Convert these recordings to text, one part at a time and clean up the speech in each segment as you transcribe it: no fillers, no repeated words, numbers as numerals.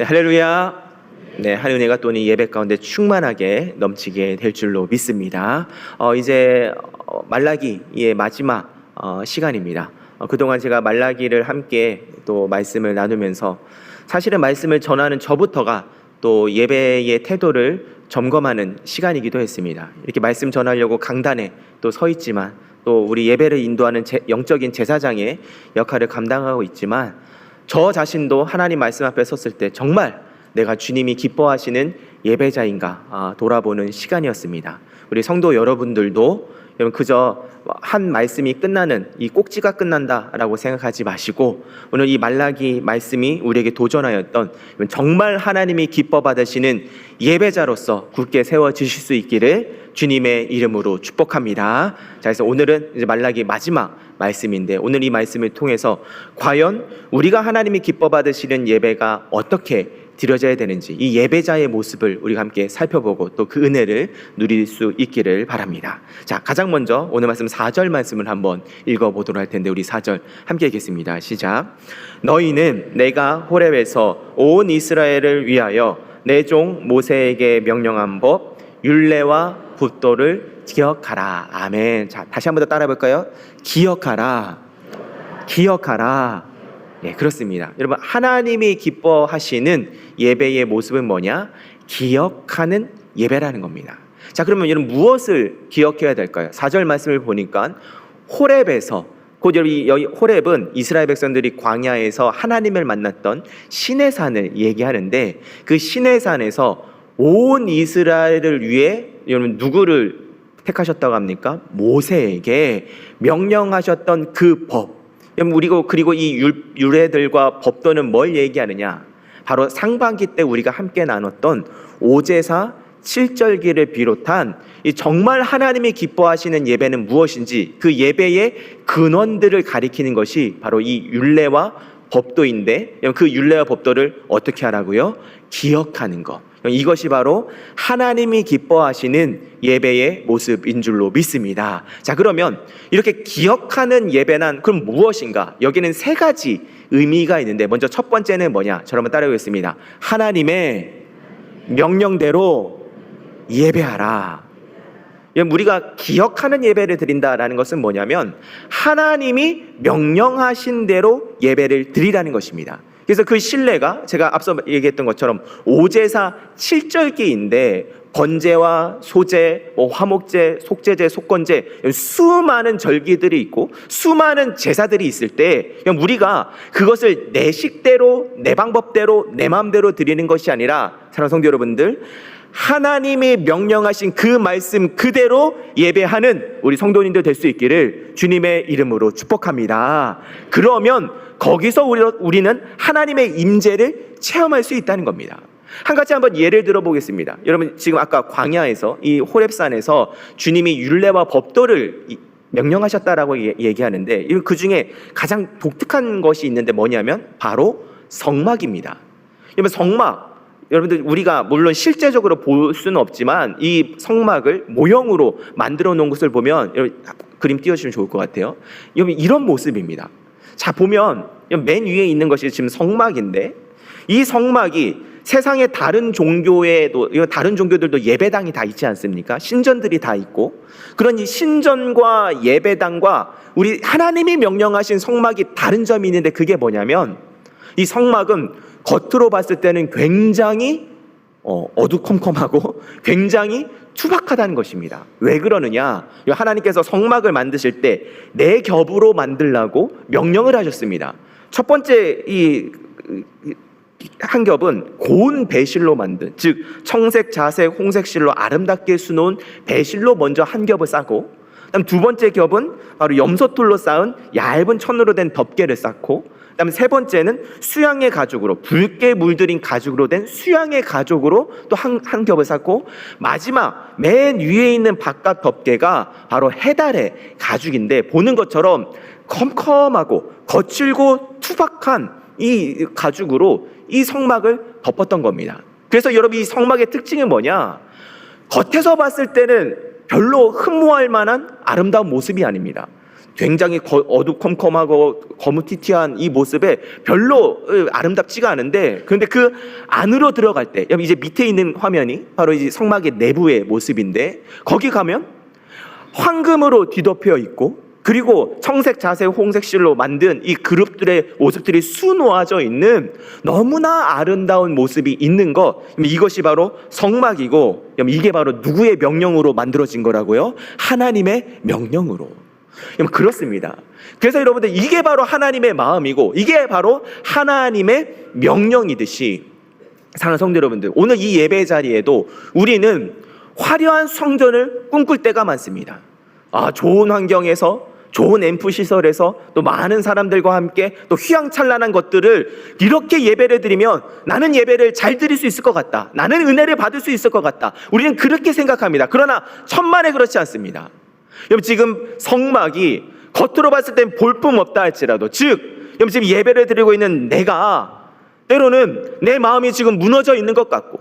네, 할렐루야. 네, 하나님의 은혜가 또 오늘 예배 가운데 충만하게 넘치게 될 줄로 믿습니다. 이제 말라기의 마지막 시간입니다. 그동안 제가 말라기를 함께 또 말씀을 나누면서 사실은 말씀을 전하는 저부터가 또 예배의 태도를 점검하는 시간이기도 했습니다. 이렇게 말씀 전하려고 강단에 또 서 있지만 또 우리 예배를 인도하는 영적인 제사장의 역할을 감당하고 있지만 저 자신도 하나님 말씀 앞에 섰을 때 정말 내가 주님이 기뻐하시는 예배자인가 돌아보는 시간이었습니다. 우리 성도 여러분들도 여러분 그저 한 말씀이 끝나는 이 꼭지가 끝난다라고 생각하지 마시고 오늘 이 말라기 말씀이 우리에게 도전하였던 정말 하나님이 기뻐 받으시는 예배자로서 굳게 세워지실 수 있기를 주님의 이름으로 축복합니다. 자, 그래서 오늘은 이제 말라기 마지막 말씀인데 오늘 이 말씀을 통해서 과연 우리가 하나님이 기뻐 받으시는 예배가 어떻게 드려져야 되는지 이 예배자의 모습을 우리가 함께 살펴보고 또 그 은혜를 누릴 수 있기를 바랍니다. 자, 가장 먼저 오늘 말씀 4절 말씀을 한번 읽어보도록 할 텐데 우리 4절 함께 읽겠습니다. 시작. 너희는 내가 호렙에서 온 이스라엘을 위하여 내 종 모세에게 명령한 법 율례와 붓도를 기억하라. 아멘. 자, 다시 한번 더 따라해 볼까요? 기억하라. 기억하라. 네, 그렇습니다. 여러분, 하나님이 기뻐하시는 예배의 모습은 뭐냐? 기억하는 예배라는 겁니다. 자, 그러면 여러분 무엇을 기억해야 될까요? 4절 말씀을 보니까 호렙에서, 곧 여기 호렙은 이스라엘 백성들이 광야에서 하나님을 만났던 시내산을 얘기하는데 그 시내산에서 온 이스라엘을 위해 여러분 누구를 택하셨다고 합니까? 모세에게 명령하셨던 그 법. 그리고 이 율례들과 법도는 뭘 얘기하느냐? 바로 상반기 때 우리가 함께 나눴던 오제사 7절기를 비롯한 이 정말 하나님이 기뻐하시는 예배는 무엇인지 그 예배의 근원들을 가리키는 것이 바로 이 율례와 법도인데 그 율례와 법도를 어떻게 하라고요? 기억하는 것. 이것이 바로 하나님이 기뻐하시는 예배의 모습인 줄로 믿습니다. 자, 그러면 이렇게 기억하는 예배란 그럼 무엇인가? 여기는 세 가지 의미가 있는데 먼저 첫 번째는 뭐냐? 저를 한번 따라해보겠습니다. 하나님의 명령대로 예배하라. 우리가 기억하는 예배를 드린다라는 것은 뭐냐면 하나님이 명령하신 대로 예배를 드리라는 것입니다. 그래서 그 신뢰가 제가 앞서 얘기했던 것처럼 오제사 7절기인데 번제와 소제, 화목제, 속제제, 속건제 수많은 절기들이 있고 수많은 제사들이 있을 때 우리가 그것을 내 식대로 내 방법대로 내 마음대로 드리는 것이 아니라 사랑하는 성도 여러분들 하나님이 명령하신 그 말씀 그대로 예배하는 우리 성도님들 될 수 있기를 주님의 이름으로 축복합니다. 그러면 거기서 우리는 하나님의 임재를 체험할 수 있다는 겁니다. 한 가지 한번 예를 들어 보겠습니다. 여러분 지금 아까 광야에서 이 호렙산에서 주님이 율례와 법도를 명령하셨다라고 얘기하는데 그 중에 가장 독특한 것이 있는데 뭐냐면 바로 성막입니다. 여러분 성막 여러분들 우리가 물론 실제적으로 볼 수는 없지만 이 성막을 모형으로 만들어 놓은 것을 보면 여러분 그림 띄워주시면 좋을 것 같아요. 여러분 이런 모습입니다. 자, 보면 맨 위에 있는 것이 지금 성막인데 이 성막이 세상의 다른 종교들도 예배당이 다 있지 않습니까? 신전들이 다 있고 그런 이 신전과 예배당과 우리 하나님이 명령하신 성막이 다른 점이 있는데 그게 뭐냐면 이 성막은 겉으로 봤을 때는 굉장히 어두컴컴하고 굉장히 투박하다는 것입니다. 왜 그러느냐? 하나님께서 성막을 만드실 때 네 겹으로 만들라고 명령을 하셨습니다. 첫 번째 한 겹은 고운 배실로 만든, 즉 청색, 자색, 홍색 실로 아름답게 수놓은 배실로 먼저 한 겹을 싸고, 그다음 두 번째 겹은 바로 염소털로 쌓은 얇은 천으로 된 덮개를 쌓고, 그다음에 세 번째는 수양의 가죽으로 붉게 물들인 가죽으로 된 수양의 가죽으로 또 한 겹을 쌓고, 마지막 맨 위에 있는 바깥 덮개가 바로 해달의 가죽인데 보는 것처럼 컴컴하고 거칠고 투박한 이 가죽으로 이 성막을 덮었던 겁니다. 그래서 여러분 이 성막의 특징은 뭐냐? 겉에서 봤을 때는 별로 흠모할 만한 아름다운 모습이 아닙니다. 굉장히 어두컴컴하고 거무튀튀한 이 모습에 별로 아름답지가 않은데, 그런데 그 안으로 들어갈 때, 여기 이제 밑에 있는 화면이 바로 이제 성막의 내부의 모습인데, 거기 가면 황금으로 뒤덮여 있고, 그리고 청색, 자색, 홍색 실로 만든 이 그룹들의 모습들이 수놓아져 있는 너무나 아름다운 모습이 있는 것, 이것이 바로 성막이고, 이게 바로 누구의 명령으로 만들어진 거라고요? 하나님의 명령으로. 그렇습니다. 그래서 여러분들, 이게 바로 하나님의 마음이고, 이게 바로 하나님의 명령이듯이, 사랑하는 성도 여러분들, 오늘 이 예배 자리에도 우리는 화려한 성전을 꿈꿀 때가 많습니다. 좋은 환경에서, 좋은 앰프 시설에서, 또 많은 사람들과 함께 또 휘황찬란한 것들을 이렇게 예배를 드리면 나는 예배를 잘 드릴 수 있을 것 같다, 나는 은혜를 받을 수 있을 것 같다, 우리는 그렇게 생각합니다. 그러나 천만에 그렇지 않습니다. 여러분, 지금 성막이 겉으로 봤을 땐 볼품없다 할지라도, 즉 여러분 지금 예배를 드리고 있는 내가 때로는 내 마음이 지금 무너져 있는 것 같고,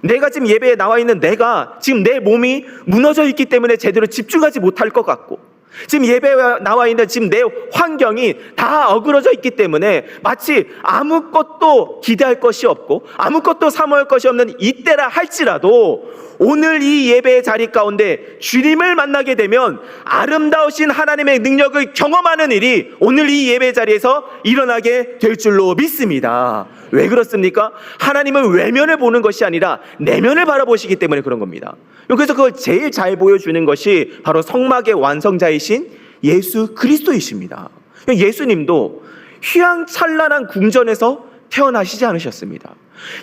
내가 지금 예배에 나와 있는 내가 지금 내 몸이 무너져 있기 때문에 제대로 집중하지 못할 것 같고, 지금 예배에 나와 있는 지금 내 환경이 다 어그러져 있기 때문에 마치 아무것도 기대할 것이 없고 아무것도 사모할 것이 없는 이때라 할지라도, 오늘 이 예배의 자리 가운데 주님을 만나게 되면 아름다우신 하나님의 능력을 경험하는 일이 오늘 이 예배 자리에서 일어나게 될 줄로 믿습니다. 왜 그렇습니까? 하나님은 외면을 보는 것이 아니라 내면을 바라보시기 때문에 그런 겁니다. 그래서 그걸 제일 잘 보여주는 것이 바로 성막의 완성자이신 예수 그리스도이십니다. 예수님도 휘황찬란한 궁전에서 태어나시지 않으셨습니다.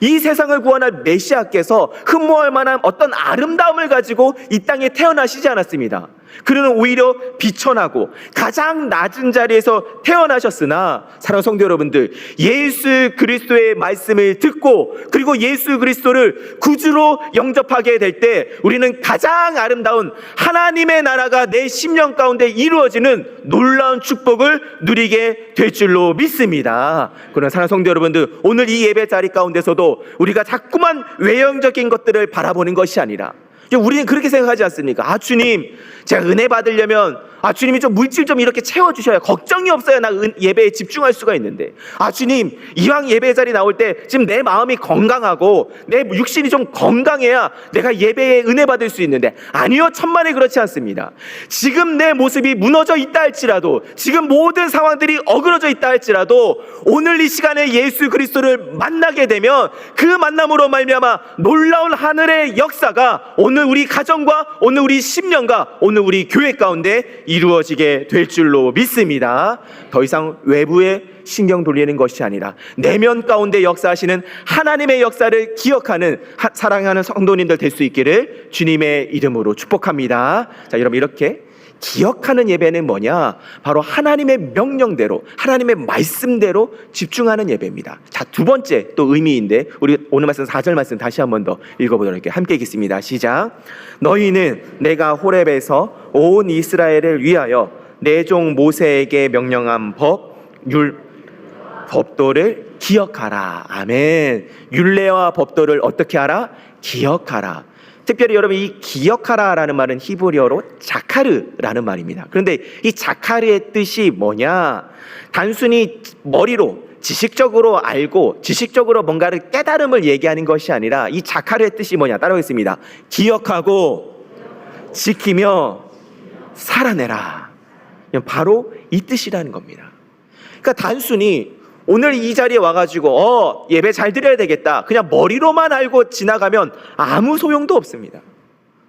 이 세상을 구원할 메시아께서 흠모할 만한 어떤 아름다움을 가지고 이 땅에 태어나시지 않았습니다. 그는 오히려 비천하고 가장 낮은 자리에서 태어나셨으나, 사랑하는 성도 여러분들, 예수 그리스도의 말씀을 듣고 그리고 예수 그리스도를 구주로 영접하게 될 때 우리는 가장 아름다운 하나님의 나라가 내 심령 가운데 이루어지는 놀라운 축복을 누리게 될 줄로 믿습니다. 그러나 사랑하는 성도 여러분들, 오늘 이 예배 자리 가운데서도 우리가 자꾸만 외형적인 것들을 바라보는 것이 아니라, 우리는 그렇게 생각하지 않습니까? 주님, 제가 은혜 받으려면 주님이 좀 물질 좀 이렇게 채워주셔야 걱정이 없어야 나 예배에 집중할 수가 있는데, 주님, 이왕 예배 자리 나올 때 지금 내 마음이 건강하고 내 육신이 좀 건강해야 내가 예배에 은혜 받을 수 있는데, 아니요, 천만에 그렇지 않습니다. 지금 내 모습이 무너져 있다 할지라도, 지금 모든 상황들이 어그러져 있다 할지라도, 오늘 이 시간에 예수 그리스도를 만나게 되면 그 만남으로 말미암아 놀라운 하늘의 역사가 오늘 우리 가정과 오늘 우리 심령과 오늘 우리 교회 가운데 이루어지게 될 줄로 믿습니다. 더 이상 외부에 신경 돌리는 것이 아니라 내면 가운데 역사하시는 하나님의 역사를 기억하는 사랑하는 성도님들 될 수 있기를 주님의 이름으로 축복합니다. 자, 여러분, 이렇게 기억하는 예배는 뭐냐? 바로 하나님의 명령대로, 하나님의 말씀대로 집중하는 예배입니다. 자, 두 번째 또 의미인데, 우리 오늘 말씀 4절 말씀 다시 한 번 더 읽어보도록 할게요. 함께 읽겠습니다. 시작. 너희는 내가 호렙에서 온 이스라엘을 위하여 내 종 모세에게 명령한 법도를 기억하라. 아멘. 율례와 법도를 어떻게 하라? 기억하라. 특별히 여러분, 이 기억하라라는 말은 히브리어로 자카르라는 말입니다. 그런데 이 자카르의 뜻이 뭐냐? 단순히 머리로 지식적으로 알고 지식적으로 뭔가를 깨달음을 얘기하는 것이 아니라, 이 자카르의 뜻이 뭐냐? 따라하겠습니다. 기억하고 지키며 살아내라. 바로 이 뜻이라는 겁니다. 그러니까 단순히 오늘 이 자리에 와가지고 예배 잘 드려야 되겠다, 그냥 머리로만 알고 지나가면 아무 소용도 없습니다.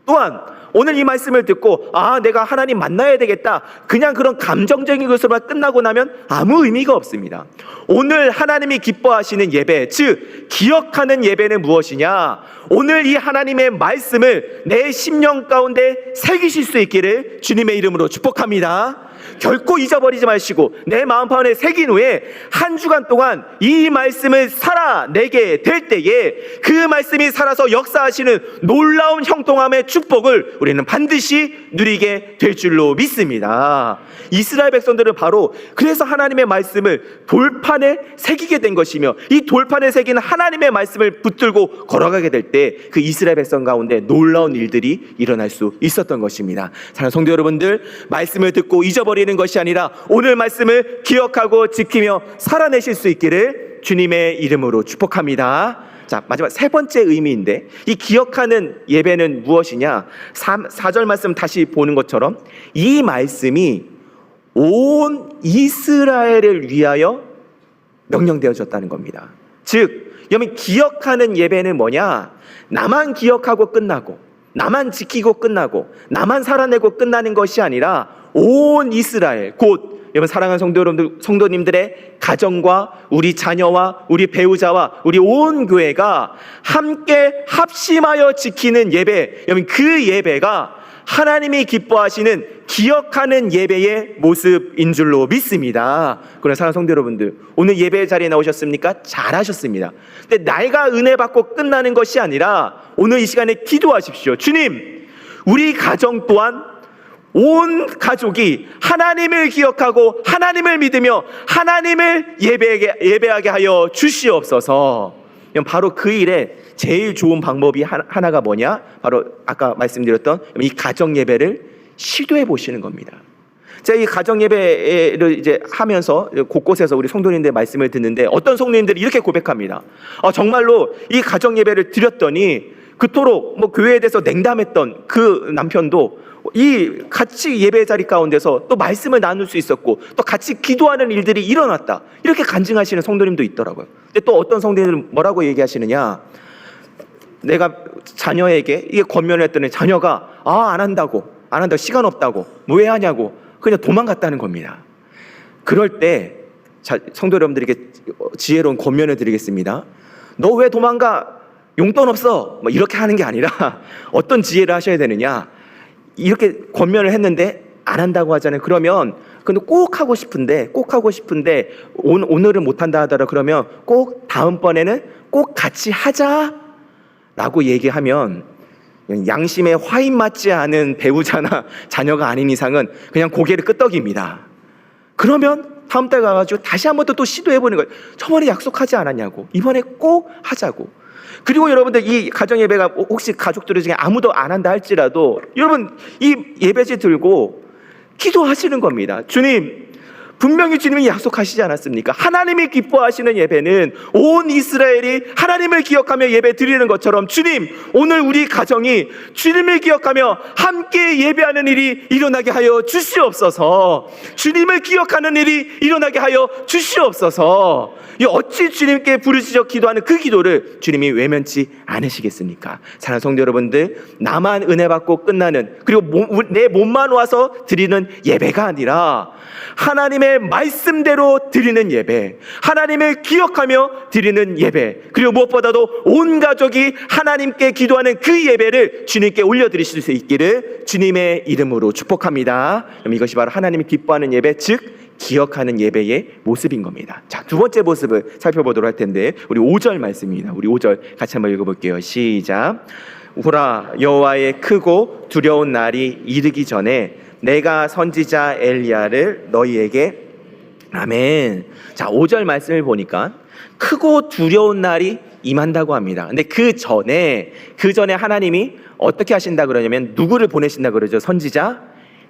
또한 오늘 이 말씀을 듣고 내가 하나님 만나야 되겠다, 그냥 그런 감정적인 것으로만 끝나고 나면 아무 의미가 없습니다. 오늘 하나님이 기뻐하시는 예배, 즉 기억하는 예배는 무엇이냐? 오늘 이 하나님의 말씀을 내 심령 가운데 새기실 수 있기를 주님의 이름으로 축복합니다. 결코 잊어버리지 마시고 내 마음판에 새긴 후에 한 주간 동안 이 말씀을 살아내게 될 때에 그 말씀이 살아서 역사하시는 놀라운 형통함의 축복을 우리는 반드시 누리게 될 줄로 믿습니다. 이스라엘 백성들은 바로 그래서 하나님의 말씀을 돌판에 새기게 된 것이며, 이 돌판에 새기는 하나님의 말씀을 붙들고 걸어가게 될 때 그 이스라엘 백성 가운데 놀라운 일들이 일어날 수 있었던 것입니다. 사랑하는 성도 여러분들, 말씀을 듣고 잊어버리는 것이 아니라 오늘 말씀을 기억하고 지키며 살아내실 수 있기를 주님의 이름으로 축복합니다. 자, 마지막 세 번째 의미인데, 이 기억하는 예배는 무엇이냐? 4절 말씀 다시 보는 것처럼 이 말씀이 온 이스라엘을 위하여 명령되어졌다는 겁니다. 즉, 여러분, 기억하는 예배는 뭐냐? 나만 기억하고 끝나고, 나만 지키고 끝나고, 나만 살아내고 끝나는 것이 아니라 온 이스라엘, 곧 여러분 사랑하는 성도님들의 가정과 우리 자녀와 우리 배우자와 우리 온 교회가 함께 합심하여 지키는 예배, 여러분 그 예배가 하나님이 기뻐하시는 기억하는 예배의 모습인 줄로 믿습니다. 그러나 사랑하는 성도 여러분들, 오늘 예배 자리에 나오셨습니까? 잘하셨습니다. 근데 내가 은혜 받고 끝나는 것이 아니라 오늘 이 시간에 기도하십시오. 주님, 우리 가정 또한 온 가족이 하나님을 기억하고 하나님을 믿으며 하나님을 예배하게 하여 주시옵소서. 바로 그 일에 제일 좋은 방법이 하나가 뭐냐? 바로 아까 말씀드렸던 이 가정 예배를 시도해 보시는 겁니다. 제가 이 가정 예배를 이제 하면서 곳곳에서 우리 성도님들 말씀을 듣는데 어떤 성도님들이 이렇게 고백합니다. 정말로 이 가정 예배를 드렸더니 그토록 교회에 대해서 냉담했던 그 남편도 이 같이 예배 자리 가운데서 또 말씀을 나눌 수 있었고 또 같이 기도하는 일들이 일어났다, 이렇게 간증하시는 성도님도 있더라고요. 근데 또 어떤 성도님들은 뭐라고 얘기하시느냐? 내가 자녀에게 이게 권면을 했더니 자녀가 안 한다고 시간 없다고 왜 하냐고 그냥 도망갔다는 겁니다. 그럴 때 성도 여러분들에게 지혜로운 권면을 드리겠습니다. 너 왜 도망가? 용돈 없어. 이렇게 하는 게 아니라 어떤 지혜를 하셔야 되느냐? 이렇게 권면을 했는데 안 한다고 하잖아요. 그러면 근데 꼭 하고 싶은데 오늘은 못 한다 하더라. 그러면 꼭 다음번에는 꼭 같이 하자라고 얘기하면 양심에 화인 맞지 않은 배우자나 자녀가 아닌 이상은 그냥 고개를 끄덕입니다. 그러면 다음 달 가가지고 다시 한 번 또 시도해보는 거예요. 저번에 약속하지 않았냐고, 이번에 꼭 하자고. 그리고 여러분들 이 가정 예배가 혹시 가족들 중에 아무도 안 한다 할지라도 여러분 이 예배지 들고 기도하시는 겁니다. 주님, 분명히 주님이 약속하시지 않았습니까? 하나님이 기뻐하시는 예배는 온 이스라엘이 하나님을 기억하며 예배 드리는 것처럼 주님, 오늘 우리 가정이 주님을 기억하며 함께 예배하는 일이 일어나게 하여 주시옵소서. 주님을 기억하는 일이 일어나게 하여 주시옵소서. 어찌 주님께 부르짖어 기도하는 그 기도를 주님이 외면치 않으시겠습니까? 사랑하는 성도 여러분들, 나만 은혜 받고 끝나는, 그리고 내 몸만 와서 드리는 예배가 아니라 하나님의 말씀대로 드리는 예배, 하나님을 기억하며 드리는 예배, 그리고 무엇보다도 온 가족이 하나님께 기도하는 그 예배를 주님께 올려드리실 수 있기를 주님의 이름으로 축복합니다. 그럼 이것이 바로 하나님이 기뻐하는 예배, 즉 기억하는 예배의 모습인 겁니다. 자, 두 번째 모습을 살펴보도록 할 텐데 우리 5절 말씀입니다. 우리 5절 같이 한번 읽어볼게요. 시작. 보라, 여호와의 크고 두려운 날이 이르기 전에 내가 선지자 엘리야를 너희에게. 아멘. 자, 5절 말씀을 보니까 크고 두려운 날이 임한다고 합니다. 근데 그 전에 하나님이 어떻게 하신다 그러냐면 누구를 보내신다 그러죠? 선지자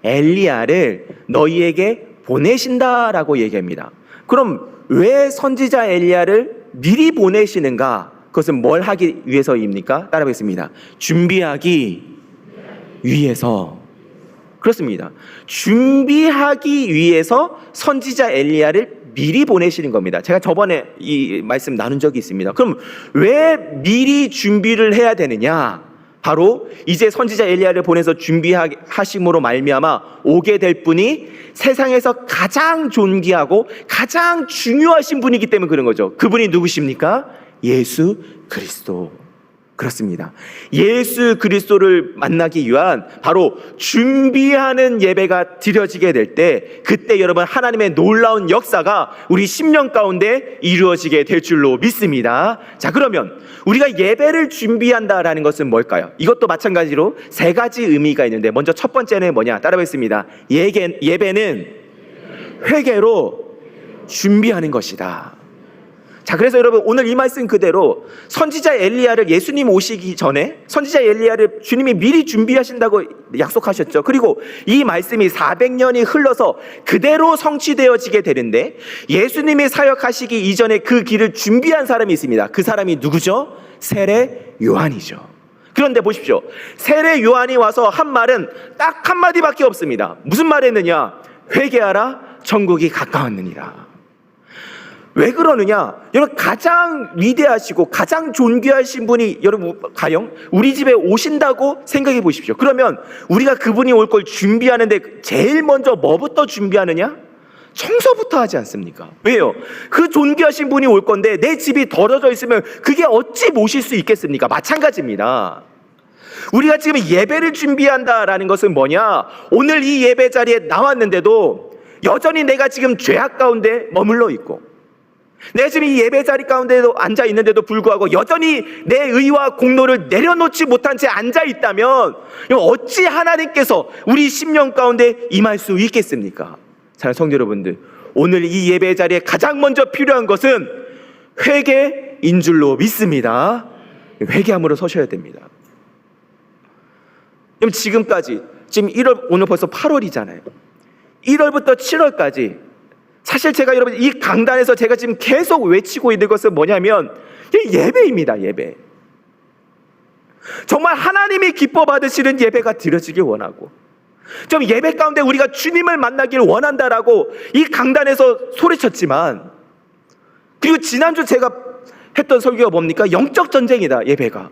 엘리야를 너희에게 보내신다라고 얘기합니다. 그럼 왜 선지자 엘리야를 미리 보내시는가? 그것은 뭘 하기 위해서입니까? 따라하겠습니다. 준비하기 위해서. 그렇습니다. 준비하기 위해서 선지자 엘리야를 미리 보내시는 겁니다. 제가 저번에 이 말씀 나눈 적이 있습니다. 그럼 왜 미리 준비를 해야 되느냐? 바로 이제 선지자 엘리야를 보내서 준비하심으로 말미암아 오게 될 분이 세상에서 가장 존귀하고 가장 중요하신 분이기 때문에 그런 거죠. 그분이 누구십니까? 예수 그리스도. 그렇습니다. 예수 그리스도를 만나기 위한 바로 준비하는 예배가 드려지게 될 때, 그때 여러분 하나님의 놀라운 역사가 우리 심령 가운데 이루어지게 될 줄로 믿습니다. 자, 그러면 우리가 예배를 준비한다라는 것은 뭘까요? 이것도 마찬가지로 세 가지 의미가 있는데, 먼저 첫 번째는 뭐냐? 따라하겠습니다. 예배는 회개로 준비하는 것이다. 자, 그래서 여러분 오늘 이 말씀 그대로 선지자 엘리야를 예수님 오시기 전에 선지자 엘리야를 주님이 미리 준비하신다고 약속하셨죠. 그리고 이 말씀이 400년이 흘러서 그대로 성취되어지게 되는데, 예수님이 사역하시기 이전에 그 길을 준비한 사람이 있습니다. 그 사람이 누구죠? 세례 요한이죠. 그런데 보십시오. 세례 요한이 와서 한 말은 딱 한마디밖에 없습니다. 무슨 말 했느냐? 회개하라, 천국이 가까웠느니라. 왜 그러느냐? 여러분, 가장 위대하시고 가장 존귀하신 분이 여러분 가령 우리 집에 오신다고 생각해 보십시오. 그러면 우리가 그분이 올 걸 준비하는데 제일 먼저 뭐부터 준비하느냐? 청소부터 하지 않습니까? 왜요? 그 존귀하신 분이 올 건데 내 집이 더러져 있으면 그게 어찌 모실 수 있겠습니까? 마찬가지입니다. 우리가 지금 예배를 준비한다라는 것은 뭐냐? 오늘 이 예배 자리에 나왔는데도 여전히 내가 지금 죄악 가운데 머물러 있고, 내가 지금 이 예배 자리 가운데도 앉아 있는데도 불구하고 여전히 내 의와 공로를 내려놓지 못한 채 앉아 있다면 어찌 하나님께서 우리 심령 가운데 임할 수 있겠습니까? 사랑하는 성도 여러분들, 오늘 이 예배 자리에 가장 먼저 필요한 것은 회개인 줄로 믿습니다. 회개함으로 서셔야 됩니다. 그럼 지금까지 지금 1월, 오늘 벌써 8월이잖아요. 1월부터 7월까지 사실 제가 여러분 이 강단에서 제가 지금 계속 외치고 있는 것은 뭐냐면 예배입니다. 예배. 정말 하나님이 기뻐 받으시는 예배가 드려지길 원하고, 좀 예배 가운데 우리가 주님을 만나길 원한다라고 이 강단에서 소리쳤지만, 그리고 지난주 제가 했던 설교가 뭡니까? 영적 전쟁이다, 예배가.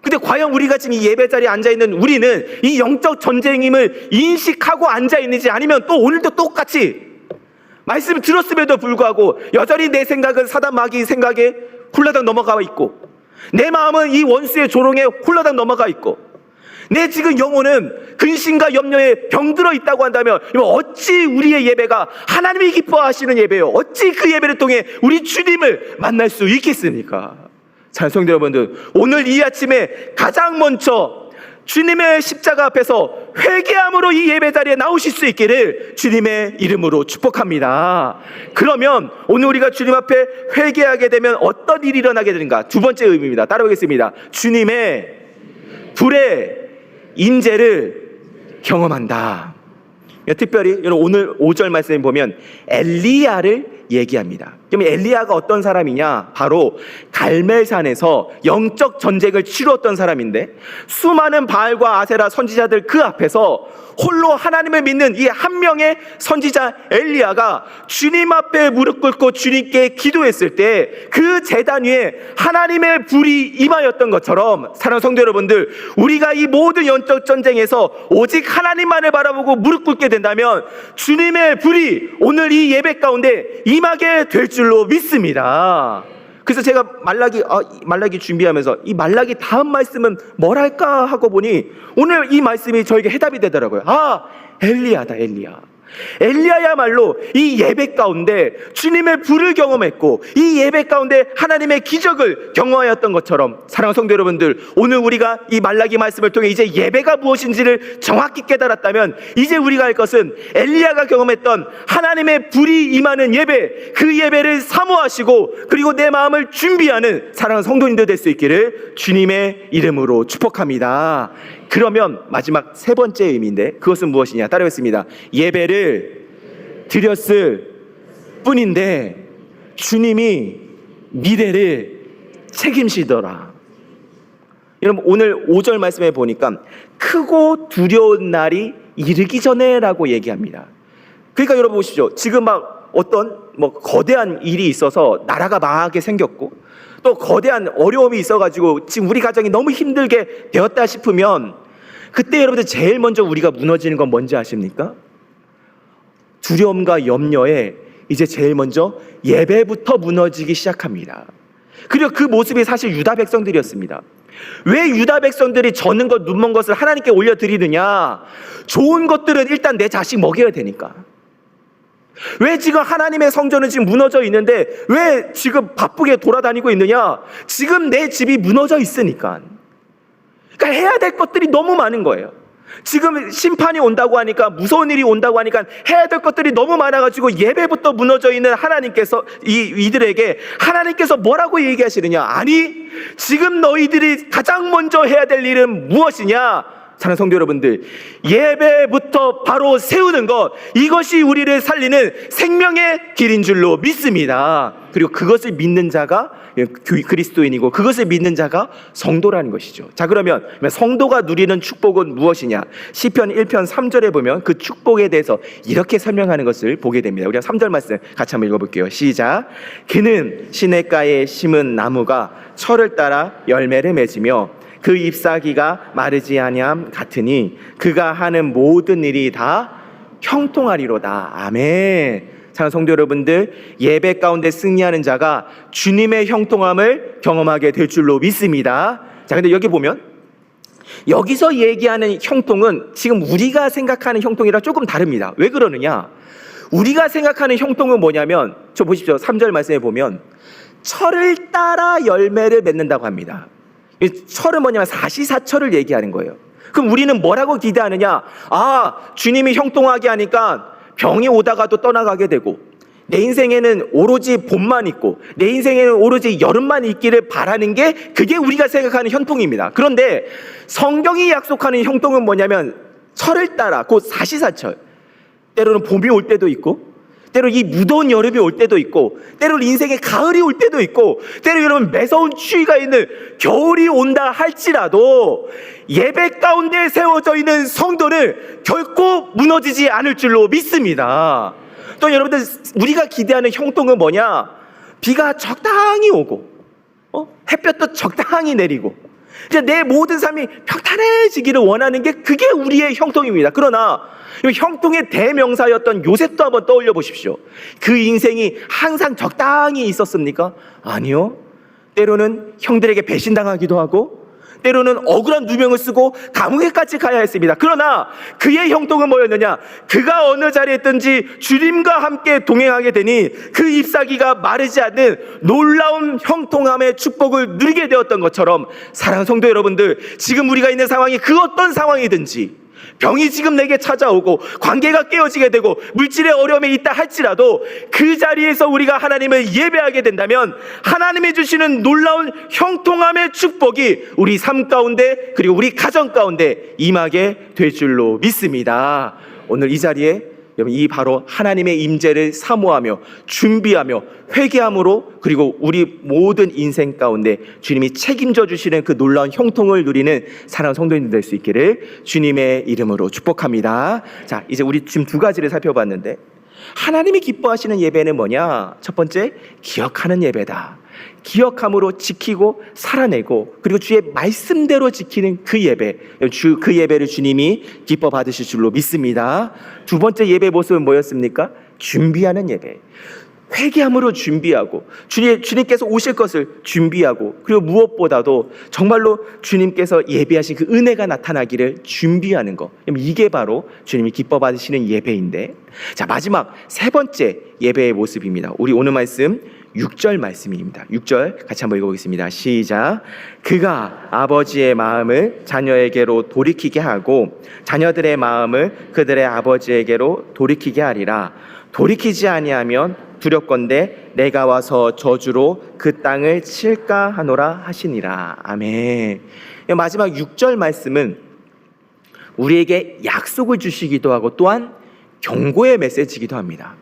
근데 과연 우리가 지금 이 예배 자리에 앉아있는 우리는 이 영적 전쟁임을 인식하고 앉아있는지, 아니면 또 오늘도 똑같이 말씀을 들었음에도 불구하고 여전히 내 생각은 사단 마귀 생각에 홀라당 넘어가 있고, 내 마음은 이 원수의 조롱에 홀라당 넘어가 있고, 내 지금 영혼은 근심과 염려에 병들어 있다고 한다면 어찌 우리의 예배가 하나님이 기뻐하시는 예배요, 어찌 그 예배를 통해 우리 주님을 만날 수 있겠습니까? 자, 성도 여러분들, 오늘 이 아침에 가장 먼저 주님의 십자가 앞에서 회개함으로 이 예배 자리에 나오실 수 있기를 주님의 이름으로 축복합니다. 그러면 오늘 우리가 주님 앞에 회개하게 되면 어떤 일이 일어나게 되는가? 두 번째 의미입니다. 따라오겠습니다. 주님의 불의 임재를 경험한다. 특별히 여러분 오늘 5절 말씀에 보면 엘리야를 얘기합니다. 그럼 엘리야가 어떤 사람이냐? 바로 갈멜산에서 영적 전쟁을 치루었던 사람인데, 수많은 바알과 아세라 선지자들 그 앞에서 홀로 하나님을 믿는 이 한 명의 선지자 엘리야가 주님 앞에 무릎 꿇고 주님께 기도했을 때 그 제단 위에 하나님의 불이 임하였던 것처럼, 사랑하는 성도 여러분들, 우리가 이 모든 영적 전쟁에서 오직 하나님만을 바라보고 무릎 꿇게 된다면 주님의 불이 오늘 이 예배 가운데 임하게 될 줄로 믿습니다. 그래서 제가 말라기 준비하면서 이 말라기 다음 말씀은 뭐랄까 하고 보니 오늘 이 말씀이 저에게 해답이 되더라고요. 엘리야다, 엘리야. 엘리야야말로 이 예배 가운데 주님의 불을 경험했고, 이 예배 가운데 하나님의 기적을 경험하였던 것처럼, 사랑하는 성도 여러분들, 오늘 우리가 이 말라기 말씀을 통해 이제 예배가 무엇인지를 정확히 깨달았다면, 이제 우리가 할 것은 엘리야가 경험했던 하나님의 불이 임하는 예배, 그 예배를 사모하시고 그리고 내 마음을 준비하는 사랑하는 성도님들 될 수 있기를 주님의 이름으로 축복합니다. 그러면 마지막 세 번째 의미인데, 그것은 무엇이냐? 따라하겠습니다. 예배를 드렸을 뿐인데 주님이 미래를 책임지더라. 여러분 오늘 5절 말씀에 보니까 크고 두려운 날이 이르기 전에라고 얘기합니다. 그러니까 여러분 보십시오. 지금 막 어떤 거대한 일이 있어서 나라가 망하게 생겼고, 또 거대한 어려움이 있어가지고 지금 우리 가정이 너무 힘들게 되었다 싶으면, 그때 여러분들 제일 먼저 우리가 무너지는 건 뭔지 아십니까? 두려움과 염려에 이제 제일 먼저 예배부터 무너지기 시작합니다. 그리고 그 모습이 사실 유다 백성들이었습니다. 왜 유다 백성들이 젖는 것, 눈먼 것을 하나님께 올려드리느냐? 좋은 것들은 일단 내 자식 먹여야 되니까. 왜 지금 하나님의 성전은 지금 무너져 있는데 왜 지금 바쁘게 돌아다니고 있느냐? 지금 내 집이 무너져 있으니까. 그러니까 해야 될 것들이 너무 많은 거예요. 지금 심판이 온다고 하니까, 무서운 일이 온다고 하니까 해야 될 것들이 너무 많아가지고 예배부터 무너져 있는 하나님께서 이들에게 하나님께서 뭐라고 얘기하시느냐? 아니, 지금 너희들이 가장 먼저 해야 될 일은 무엇이냐? 사랑하는 성도 여러분들, 예배부터 바로 세우는 것, 이것이 우리를 살리는 생명의 길인 줄로 믿습니다. 그리고 그것을 믿는 자가 그리스도인이고 그것을 믿는 자가 성도라는 것이죠. 자, 그러면 성도가 누리는 축복은 무엇이냐? 시편 1편 3절에 보면 그 축복에 대해서 이렇게 설명하는 것을 보게 됩니다. 우리가 3절 말씀 같이 한번 읽어볼게요. 시작. 그는 시냇가에 심은 나무가 철을 따라 열매를 맺으며 그 잎사귀가 마르지 아니함 같으니 그가 하는 모든 일이 다 형통하리로다. 아멘. 사랑하는 성도 여러분들, 예배 가운데 승리하는 자가 주님의 형통함을 경험하게 될 줄로 믿습니다. 자, 근데 여기 보면 여기서 얘기하는 형통은 지금 우리가 생각하는 형통이랑 조금 다릅니다. 왜 그러느냐? 우리가 생각하는 형통은 뭐냐면, 저 보십시오. 3절 말씀에 보면 철을 따라 열매를 맺는다고 합니다. 철은 뭐냐면 사시사철을 얘기하는 거예요. 그럼 우리는 뭐라고 기대하느냐? 아, 주님이 형통하게 하니까 병이 오다가도 떠나가게 되고, 내 인생에는 오로지 봄만 있고 내 인생에는 오로지 여름만 있기를 바라는 게, 그게 우리가 생각하는 형통입니다. 그런데 성경이 약속하는 형통은 뭐냐면 철을 따라, 곧 사시사철, 때로는 봄이 올 때도 있고, 때로 이 무더운 여름이 올 때도 있고, 때로 인생의 가을이 올 때도 있고, 때로 여러분 매서운 추위가 있는 겨울이 온다 할지라도 예배 가운데 세워져 있는 성도는 결코 무너지지 않을 줄로 믿습니다. 또 여러분들, 우리가 기대하는 형통은 뭐냐? 비가 적당히 오고 햇볕도 적당히 내리고, 이제 내 모든 삶이 평탄해지기를 원하는 게, 그게 우리의 형통입니다. 그러나 형통의 대명사였던 요셉도 한번 떠올려 보십시오. 그 인생이 항상 적당히 있었습니까? 아니요. 때로는 형들에게 배신당하기도 하고, 때로는 억울한 누명을 쓰고 감옥에까지 가야 했습니다. 그러나 그의 형통은 뭐였느냐? 그가 어느 자리에 있든지 주님과 함께 동행하게 되니 그 잎사귀가 마르지 않는 놀라운 형통함의 축복을 누리게 되었던 것처럼, 사랑하는 성도 여러분들, 지금 우리가 있는 상황이 그 어떤 상황이든지, 병이 지금 내게 찾아오고 관계가 깨어지게 되고 물질의 어려움에 있다 할지라도, 그 자리에서 우리가 하나님을 예배하게 된다면 하나님이 주시는 놀라운 형통함의 축복이 우리 삶 가운데, 그리고 우리 가정 가운데 임하게 될 줄로 믿습니다. 오늘 이 자리에 여러분, 이 바로 하나님의 임재를 사모하며 준비하며 회개함으로, 그리고 우리 모든 인생 가운데 주님이 책임져 주시는 그 놀라운 형통을 누리는 사랑하는 성도님들 될 수 있기를 주님의 이름으로 축복합니다. 자, 이제 우리 지금 두 가지를 살펴봤는데, 하나님이 기뻐하시는 예배는 뭐냐? 첫 번째, 기억하는 예배다. 기억함으로 지키고 살아내고, 그리고 주의 말씀대로 지키는 그 예배, 그 예배를 주님이 기뻐 받으실 줄로 믿습니다. 두 번째 예배 모습은 뭐였습니까? 준비하는 예배. 회개함으로 준비하고, 주님께서 오실 것을 준비하고, 그리고 무엇보다도 정말로 주님께서 예배하신 그 은혜가 나타나기를 준비하는 것, 이게 바로 주님이 기뻐 받으시는 예배인데, 자, 마지막 세 번째 예배의 모습입니다. 우리 오늘 말씀 6절 말씀입니다. 6절 같이 한번 읽어보겠습니다. 시작. 그가 아버지의 마음을 자녀에게로 돌이키게 하고 자녀들의 마음을 그들의 아버지에게로 돌이키게 하리라. 돌이키지 아니하면 두렵건대 내가 와서 저주로 그 땅을 칠까 하노라 하시니라. 아멘. 마지막 6절 말씀은 우리에게 약속을 주시기도 하고 또한 경고의 메시지이기도 합니다.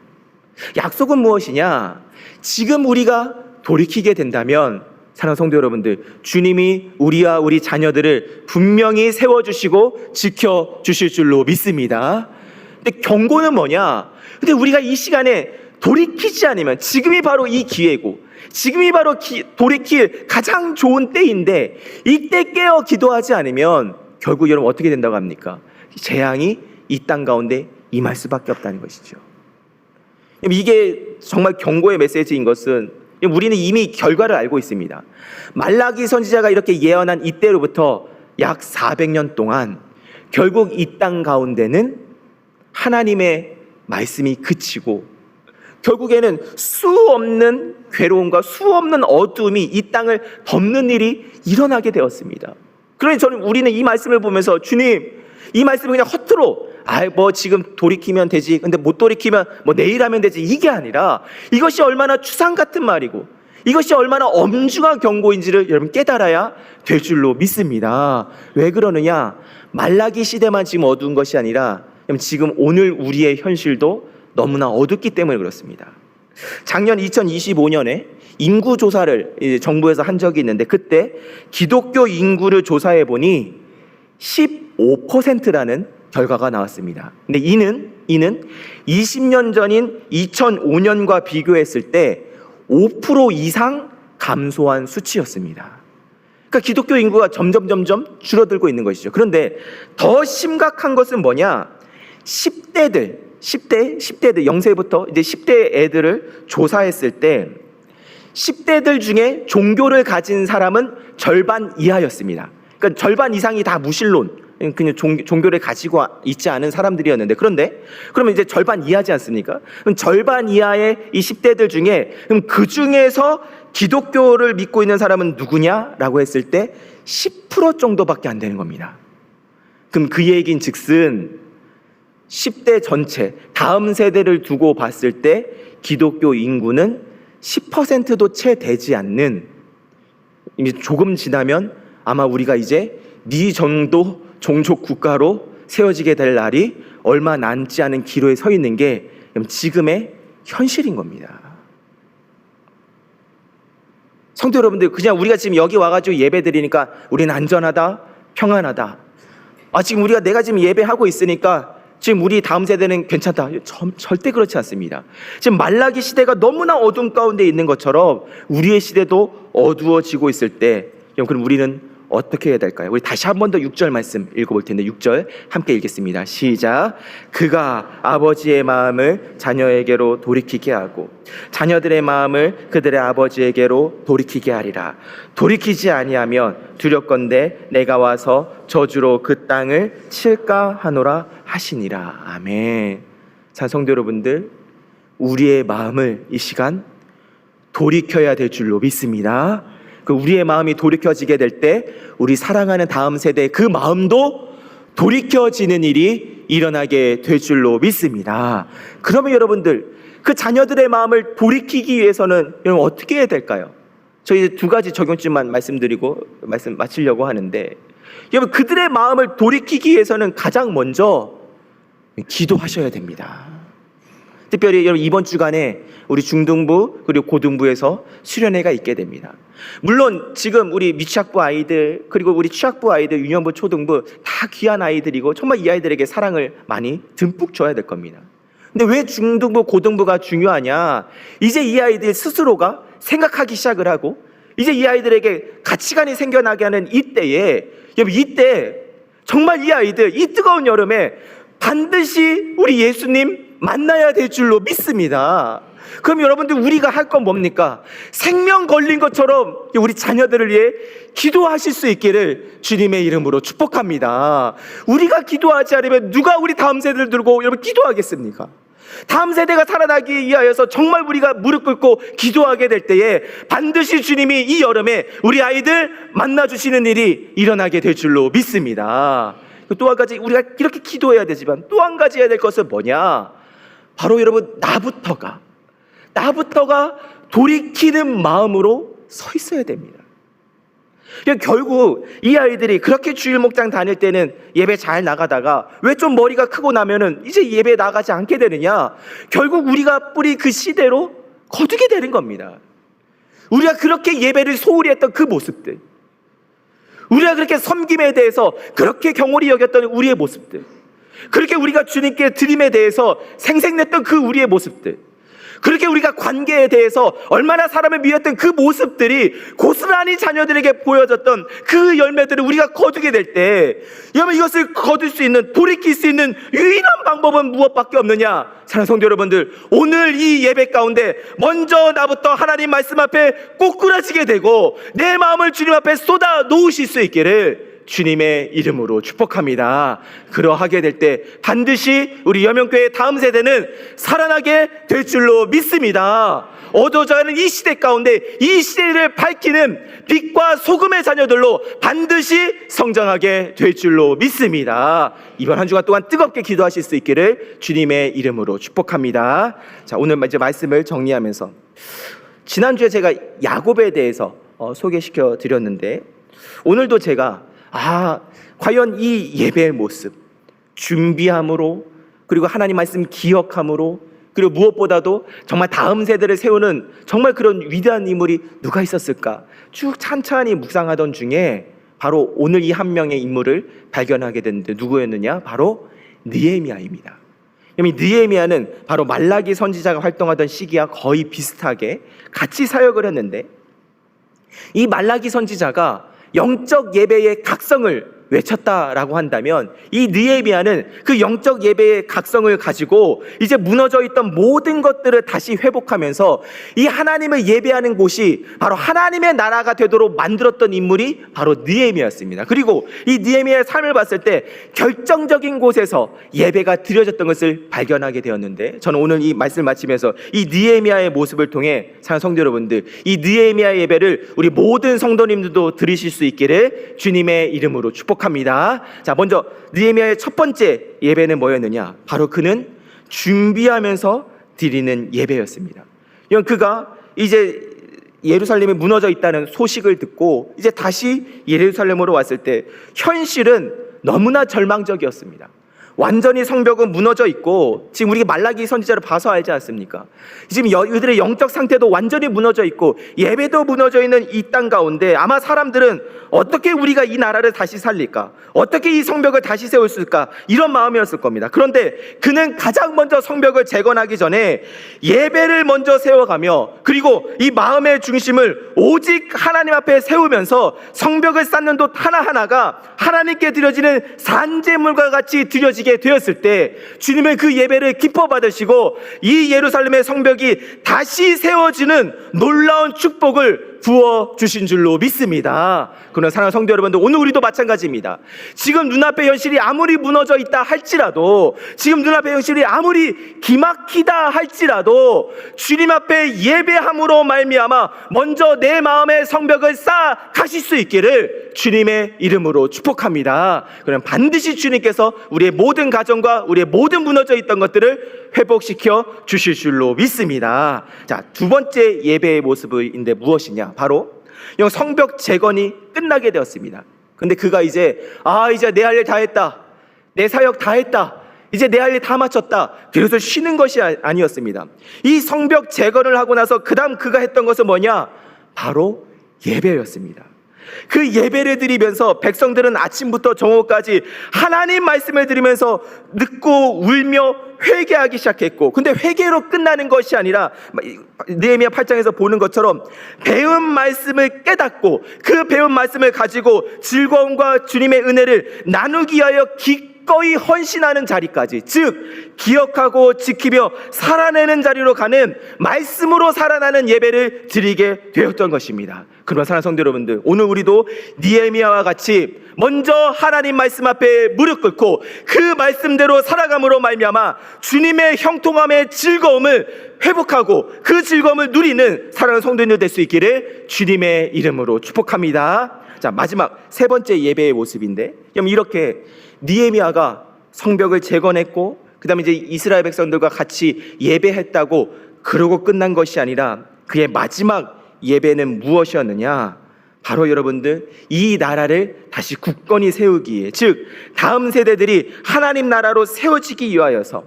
약속은 무엇이냐? 지금 우리가 돌이키게 된다면, 사랑하는 성도 여러분들, 주님이 우리와 우리 자녀들을 분명히 세워주시고 지켜주실 줄로 믿습니다. 근데 경고는 뭐냐? 근데 우리가 이 시간에 돌이키지 않으면, 지금이 바로 이 기회고, 지금이 바로 돌이킬 가장 좋은 때인데, 이때 깨어 기도하지 않으면 결국 여러분 어떻게 된다고 합니까? 재앙이 이 땅 가운데 임할 수밖에 없다는 것이죠. 이게 정말 경고의 메시지인 것은, 우리는 이미 결과를 알고 있습니다. 말라기 선지자가 이렇게 예언한 이때로부터 약 400년 동안 결국 이 땅 가운데는 하나님의 말씀이 그치고 결국에는 수 없는 괴로움과 수 없는 어두움이 이 땅을 덮는 일이 일어나게 되었습니다. 그러니 우리는 이 말씀을 보면서 주님, 이 말씀을 그냥 허투루 뭐 지금 돌이키면 되지, 근데 못 돌이키면 뭐 내일 하면 되지, 이게 아니라 이것이 얼마나 추상 같은 말이고 이것이 얼마나 엄중한 경고인지를 여러분 깨달아야 될 줄로 믿습니다. 왜 그러느냐? 말라기 시대만 지금 어두운 것이 아니라 지금 오늘 우리의 현실도 너무나 어둡기 때문에 그렇습니다. 작년 2025년에 인구 조사를 이제 정부에서 한 적이 있는데 그때 기독교 인구를 조사해 보니 15%라는 결과가 나왔습니다. 근데 이는 20년 전인 2005년과 비교했을 때 5% 이상 감소한 수치였습니다. 그러니까 기독교 인구가 점점 줄어들고 있는 것이죠. 그런데 더 심각한 것은 뭐냐? 10대들 0세부터 이제 10대 애들을 조사했을 때 10대들 중에 종교를 가진 사람은 절반 이하였습니다. 그러니까 절반 이상이 다 무신론, 그냥 종교를 가지고 있지 않은 사람들이었는데, 그런데 그러면 이제 절반 이하지 않습니까? 그럼 절반 이하의 이 10대들 중에 그럼 그 중에서 기독교를 믿고 있는 사람은 누구냐라고 했을 때 10% 정도밖에 안 되는 겁니다. 그럼 그 얘기인 즉슨 10대 전체 다음 세대를 두고 봤을 때 기독교 인구는 10%도 채 되지 않는, 이제 조금 지나면 아마 우리가 이제 네 정도 종족 국가로 세워지게 될 날이 얼마 남지 않은 기로에 서 있는 게 지금의 현실인 겁니다. 성도 여러분들, 그냥 우리가 지금 여기 와가지고 예배 드리니까 우리는 안전하다, 평안하다, 지금 내가 지금 예배하고 있으니까 지금 우리 다음 세대는 괜찮다, 절대 그렇지 않습니다. 지금 말라기 시대가 너무나 어둠 가운데 있는 것처럼 우리의 시대도 어두워지고 있을 때 그럼 우리는 어떻게 해야 될까요? 우리 다시 한 번 더 6절 말씀 읽어볼 텐데 6절 함께 읽겠습니다. 시작. 그가 아버지의 마음을 자녀에게로 돌이키게 하고 자녀들의 마음을 그들의 아버지에게로 돌이키게 하리라. 돌이키지 아니하면 두렵건대 내가 와서 저주로 그 땅을 칠까 하노라 하시니라. 아멘. 자, 성도 여러분들, 우리의 마음을 이 시간 돌이켜야 될 줄로 믿습니다. 그 우리의 마음이 돌이켜지게 될 때 우리 사랑하는 다음 세대의 그 마음도 돌이켜지는 일이 일어나게 될 줄로 믿습니다. 그러면 여러분들, 그 자녀들의 마음을 돌이키기 위해서는 여러분 어떻게 해야 될까요? 저희 두 가지 적용점만 말씀드리고 말씀 마치려고 하는데, 여러분 그들의 마음을 돌이키기 위해서는 가장 먼저 기도하셔야 됩니다. 특별히 여러분 이번 주간에 우리 중등부 그리고 고등부에서 수련회가 있게 됩니다. 물론 지금 우리 미취학부 아이들 그리고 우리 취학부 아이들, 유년부, 초등부 다 귀한 아이들이고 정말 이 아이들에게 사랑을 많이 듬뿍 줘야 될 겁니다. 근데 왜 중등부, 고등부가 중요하냐? 이제 이 아이들 스스로가 생각하기 시작을 하고 이제 이 아이들에게 가치관이 생겨나게 하는 이때에, 여러분 이때 정말 이 아이들 이 뜨거운 여름에 반드시 우리 예수님 만나야 될 줄로 믿습니다. 그럼 여러분들 우리가 할 건 뭡니까? 생명 걸린 것처럼 우리 자녀들을 위해 기도하실 수 있기를 주님의 이름으로 축복합니다. 우리가 기도하지 않으면 누가 우리 다음 세대를 들고 여러분 기도하겠습니까? 다음 세대가 살아나기 위하여서 정말 우리가 무릎 꿇고 기도하게 될 때에 반드시 주님이 이 여름에 우리 아이들 만나주시는 일이 일어나게 될 줄로 믿습니다. 또 한 가지, 우리가 이렇게 기도해야 되지만 또 한 가지 해야 될 것은 뭐냐? 바로 여러분 나부터가 돌이키는 마음으로 서 있어야 됩니다. 결국 이 아이들이 그렇게 주일 목장 다닐 때는 예배 잘 나가다가 왜 좀 머리가 크고 나면은 이제 예배 나가지 않게 되느냐? 결국 우리가 뿌리 그 시대로 거두게 되는 겁니다. 우리가 그렇게 예배를 소홀히 했던 그 모습들, 우리가 그렇게 섬김에 대해서 그렇게 경홀히 여겼던 우리의 모습들, 그렇게 우리가 주님께 드림에 대해서 생색냈던 그 우리의 모습들, 그렇게 우리가 관계에 대해서 얼마나 사람을 미웠던 그 모습들이 고스란히 자녀들에게 보여졌던 그 열매들을 우리가 거두게 될 때, 여러분, 이것을 거둘 수 있는, 돌이킬 수 있는 유일한 방법은 무엇밖에 없느냐? 사랑하는 성도 여러분들, 오늘 이 예배 가운데 먼저 나부터 하나님 말씀 앞에 꼬꾸라지게 되고 내 마음을 주님 앞에 쏟아 놓으실 수 있기를 주님의 이름으로 축복합니다. 그러하게 될 때 반드시 우리 여명교회 다음 세대는 살아나게 될 줄로 믿습니다. 어두워져가는 이 시대 가운데 이 시대를 밝히는 빛과 소금의 자녀들로 반드시 성장하게 될 줄로 믿습니다. 이번 한 주간 동안 뜨겁게 기도하실 수 있기를 주님의 이름으로 축복합니다. 자, 오늘 이제 말씀을 정리하면서, 지난주에 제가 야곱에 대해서 소개시켜 드렸는데, 오늘도 제가 과연 이 예배의 모습, 준비함으로, 그리고 하나님 말씀 기억함으로, 그리고 무엇보다도 정말 다음 세대를 세우는 정말 그런 위대한 인물이 누가 있었을까 쭉 찬찬히 묵상하던 중에 바로 오늘 이 한 명의 인물을 발견하게 됐는데, 누구였느냐? 바로 느헤미야입니다. 느헤미야는 바로 말라기 선지자가 활동하던 시기와 거의 비슷하게 같이 사역을 했는데, 이 말라기 선지자가 영적 예배의 각성을 외쳤다라고 한다면, 이 느헤미야는 그 영적 예배의 각성을 가지고 이제 무너져 있던 모든 것들을 다시 회복하면서 이 하나님을 예배하는 곳이 바로 하나님의 나라가 되도록 만들었던 인물이 바로 느헤미야였습니다. 그리고 이 느헤미야의 삶을 봤을 때 결정적인 곳에서 예배가 드려졌던 것을 발견하게 되었는데, 저는 오늘 이 말씀을 마치면서 이 느헤미야의 모습을 통해 사랑하는 성도 여러분들, 이 느헤미야의 예배를 우리 모든 성도님들도 드리실 수 있기를 주님의 이름으로 축복합니다. 자, 먼저 느헤미야의 첫 번째 예배는 뭐였느냐? 바로 그는 준비하면서 드리는 예배였습니다. 그가 이제 예루살렘이 무너져 있다는 소식을 듣고 이제 다시 예루살렘으로 왔을 때 현실은 너무나 절망적이었습니다. 완전히 성벽은 무너져 있고, 지금 우리가 말라기 선지자를 봐서 알지 않습니까? 지금 이들의 영적 상태도 완전히 무너져 있고 예배도 무너져 있는 이 땅 가운데 아마 사람들은 어떻게 우리가 이 나라를 다시 살릴까? 어떻게 이 성벽을 다시 세울 수 있을까? 이런 마음이었을 겁니다. 그런데 그는 가장 먼저 성벽을 재건하기 전에 예배를 먼저 세워가며, 그리고 이 마음의 중심을 오직 하나님 앞에 세우면서 성벽을 쌓는 돛 하나하나가 하나님께 드려지는 산제물과 같이 드려지게 되었을 때 주님의 그 예배를 기뻐 받으시고 이 예루살렘의 성벽이 다시 세워지는 놀라운 축복을 부어주신 줄로 믿습니다. 그러나 사랑하는 성도 여러분들, 오늘 우리도 마찬가지입니다. 지금 눈앞의 현실이 아무리 무너져 있다 할지라도, 지금 눈앞의 현실이 아무리 기막히다 할지라도 주님 앞에 예배함으로 말미암아 먼저 내 마음의 성벽을 쌓아 가실 수 있기를 주님의 이름으로 축복합니다. 그럼 반드시 주님께서 우리의 모든 가정과 우리의 모든 무너져 있던 것들을 회복시켜 주실 줄로 믿습니다. 자, 두 번째 예배의 모습인데 무엇이냐? 바로 성벽 재건이 끝나게 되었습니다. 근데 그가 이제 내 할 일 다 했다, 내 사역 다 했다, 이제 내 할 일 다 마쳤다, 그래서 쉬는 것이 아니었습니다. 이 성벽 재건을 하고 나서 그 다음 그가 했던 것은 뭐냐? 바로 예배였습니다. 그 예배를 드리면서 백성들은 아침부터 정오까지 하나님 말씀을 들으면서 듣고 울며 회개하기 시작했고, 근데 회개로 끝나는 것이 아니라 느헤미야 8장에서 보는 것처럼 배운 말씀을 깨닫고 그 배운 말씀을 가지고 즐거움과 주님의 은혜를 나누기 위하여 기꺼이 헌신하는 자리까지, 즉 기억하고 지키며 살아내는 자리로 가는, 말씀으로 살아나는 예배를 드리게 되었던 것입니다. 그러나 사랑하는 성도 여러분들, 오늘 우리도 느헤미야와 같이 먼저 하나님 말씀 앞에 무릎 꿇고 그 말씀대로 살아감으로 말미암아 주님의 형통함의 즐거움을 회복하고 그 즐거움을 누리는 사랑하는 성도님들 될 수 있기를 주님의 이름으로 축복합니다. 자, 마지막 세 번째 예배의 모습인데, 이렇게 느헤미야가 성벽을 재건했고 그 다음에 이제 이스라엘 백성들과 같이 예배했다고 그러고 끝난 것이 아니라 그의 마지막 예배는 무엇이었느냐? 바로 여러분들, 이 나라를 다시 굳건히 세우기 위해, 즉 다음 세대들이 하나님 나라로 세워지기 위하여서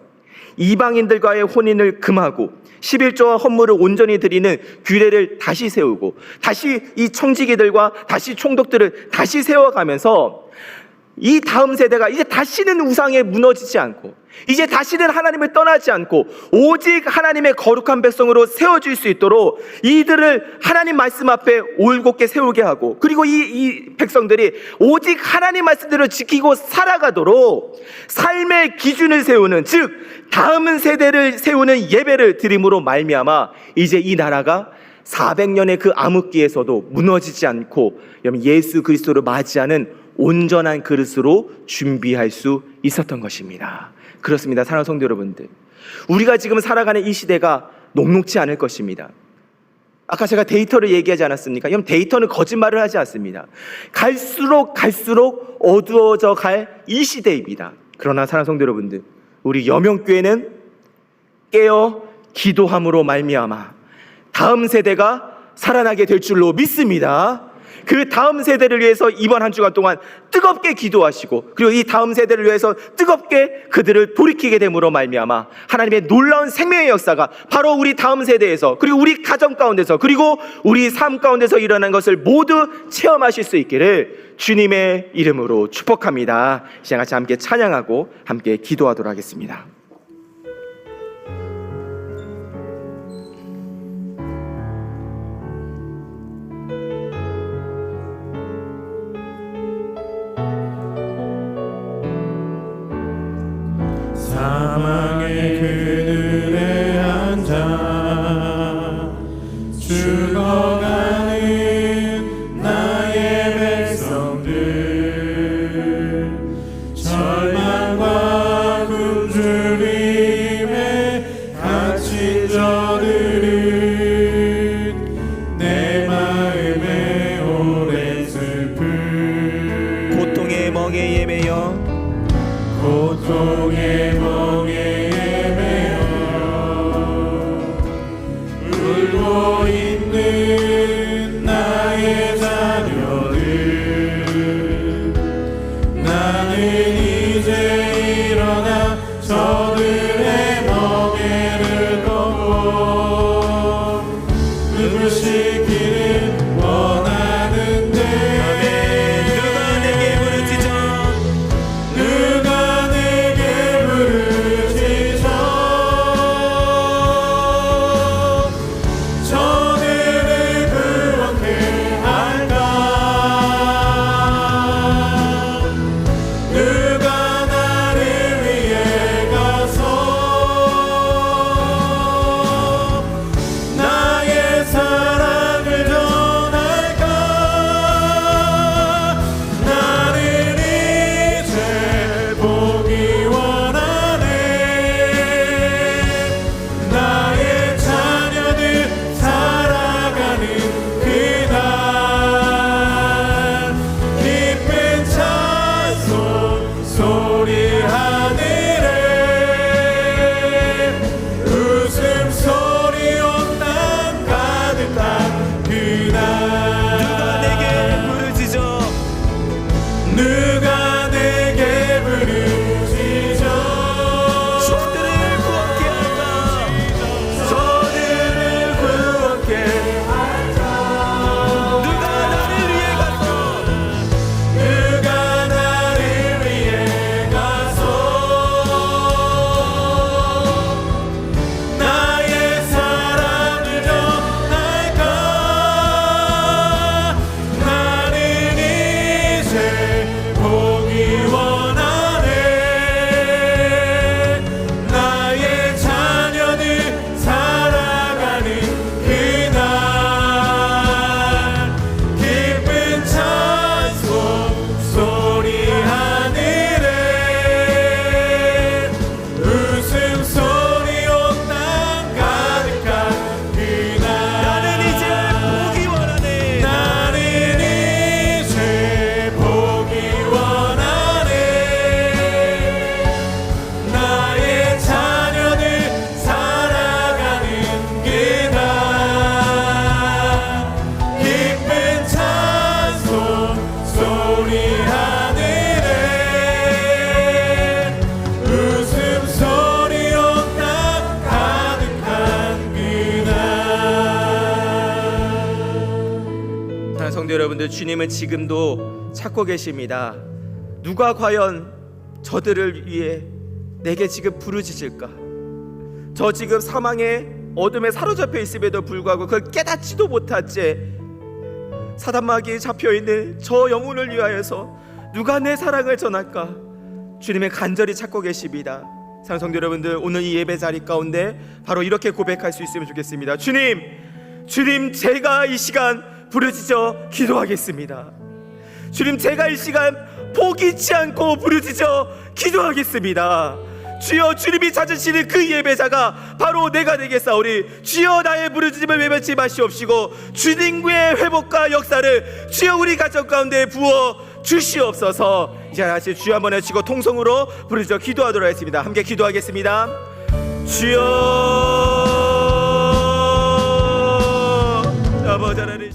이방인들과의 혼인을 금하고 11조와 헌물을 온전히 드리는 규례를 다시 세우고, 다시 이 청지기들과 다시 총독들을 다시 세워가면서 이 다음 세대가 이제 다시는 우상에 무너지지 않고, 이제 다시는 하나님을 떠나지 않고 오직 하나님의 거룩한 백성으로 세워질 수 있도록 이들을 하나님 말씀 앞에 올곧게 세우게 하고, 그리고 이 백성들이 오직 하나님 말씀대로 지키고 살아가도록 삶의 기준을 세우는, 즉 다음 세대를 세우는 예배를 드림으로 말미암아 이제 이 나라가 400년의 그 암흑기에서도 무너지지 않고 예수 그리스도를 맞이하는 온전한 그릇으로 준비할 수 있었던 것입니다. 그렇습니다. 사랑하는 성도 여러분들, 우리가 지금 살아가는 이 시대가 녹록지 않을 것입니다. 아까 제가 데이터를 얘기하지 않았습니까? 데이터는 거짓말을 하지 않습니다. 갈수록 어두워져 갈 이 시대입니다. 그러나 사랑하는 성도 여러분들, 우리 여명교회는 깨어 기도함으로 말미암아 다음 세대가 살아나게 될 줄로 믿습니다. 그 다음 세대를 위해서 이번 한 주간 동안 뜨겁게 기도하시고, 그리고 이 다음 세대를 위해서 뜨겁게 그들을 돌이키게 됨으로 말미암아 하나님의 놀라운 생명의 역사가 바로 우리 다음 세대에서, 그리고 우리 가정 가운데서, 그리고 우리 삶 가운데서 일어난 것을 모두 체험하실 수 있기를 주님의 이름으로 축복합니다. 이 시간 같이 함께 찬양하고 함께 기도하도록 하겠습니다. 사망의 그늘에 앉아 죽어가는 나의 백성들, 절망과 굶주림에 갇힌 저들은 내 마음에 오랜 슬픔, 고통의 멍에 예매여, 고통의 멍에 매여 울고 있는 나의 자녀들, 나는 이제 일어나 저들의 멍에를 꺾고 누구시기를 원하는데, 누가 내게 부르짖어, 누가 내게 부르짖어 저들을 구원케 할까. 누가 나를 위해 가서 나의 사랑을 전할까. 나는 이제 보기 원하네. 나의 자녀들 살아가는 그날 깊은 찬송 소리 하늘에 웃음소리 온 땅 가득한 누가 내게 그날, 부르짖어, 누가 내게 부르짖어 저들을 구원케 할까, 저들을 구원케 할까. 누가 나를 위해 가서, 누가 나를 위해 가서 나의 사랑을 전할까. 나는 이제 보기 원하네. 나의 자녀들 살아가는 그날 깊은 찬송 소리 하늘에 웃음소리 온 땅 가득한 그날, 나는 이제 보기 원하네. 나는 이제 보기 원하네. 나의 자녀들 살아가는 그날 깊은 찬송 소리 하늘에 웃음소리 온 땅 가득한 그날. 사랑하는 성도 여러분들, 주님은 지금도 찾고 계십니다. 누가 과연 저들을 위해 내게 지금 부르짖을까? 저 지금 사망의 어둠에 사로잡혀 있음에도 불구하고 그걸 깨닫지도 못한 채 사단마귀에 잡혀있는 저 영혼을 위하여서 누가 내 사랑을 전할까? 주님의 간절히 찾고 계십니다. 사랑하는 성도 여러분들, 오늘 이 예배 자리 가운데 바로 이렇게 고백할 수 있으면 좋겠습니다. 주님, 제가 이 시간 부르짖어 기도하겠습니다. 주님, 제가 이 시간 포기치 않고 부르짖어 기도하겠습니다. 주여, 주님이 찾으시는 그 예배자가 바로 내가 되겠사오니 주여, 나의 부르짖음을 외면치 마시옵시고 주님의 회복과 역사를 주여 우리 가정 가운데 부어 주시옵소서. 이제 다시 주여 한번 외치고 통성으로 부르짖어 기도하도록 하겠습니다. 함께 기도하겠습니다. 주여, 아버지 하나님,